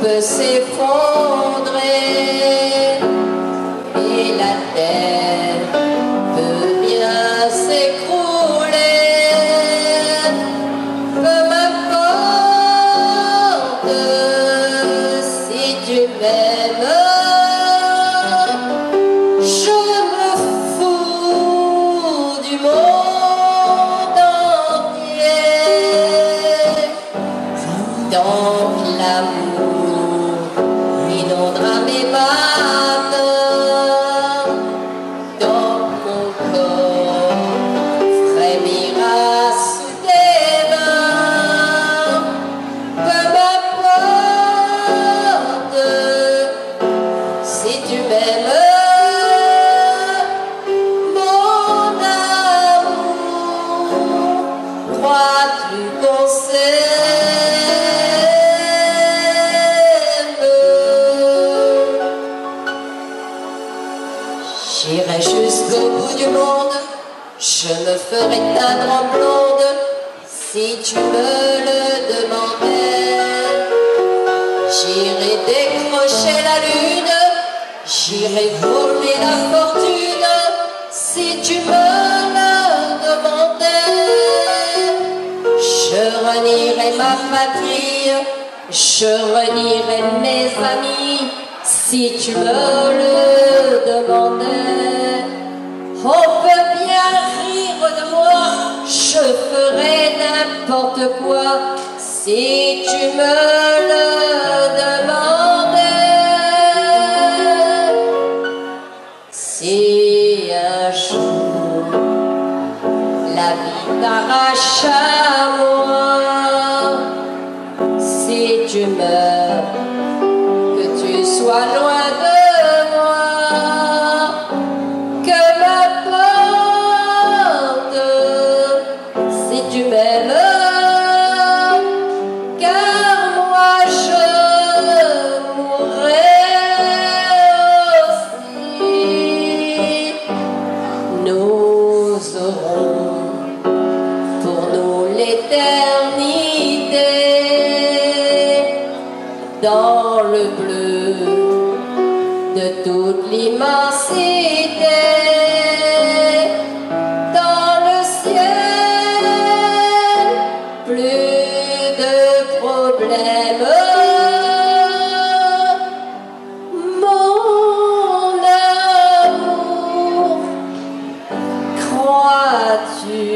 peut s'effondrer et la terre peut bien s'écrouler. Peu m'importe si tu m'aimes, je me fous du monde entier. Donc l'amour inondera mes mains, donc mon corps frémira sous tes mains. Peu m'importe si tu m'aimes, mon amour, crois-tu qu'on s'aime? J'irai jusqu'au bout du monde, je me ferai teindre en blonde si tu me le demandais. J'irai décrocher la lune, j'irai voler la fortune si tu me le demandais. Je renierai ma patrie, je renierai mes amis si tu me le demandais. On peut bien rire de moi, je ferai n'importe quoi si tu me le demandais. Si un jour la vie t'arrache à moi, si tu meurs, que tu sois loin de moi, que m'importe si tu m'aimes, car moi je mourrai aussi. Nous aurons pour nous l'éternité dans le bleu de toute l'immensité, dans le ciel, plus de problèmes. Mon amour, crois-tu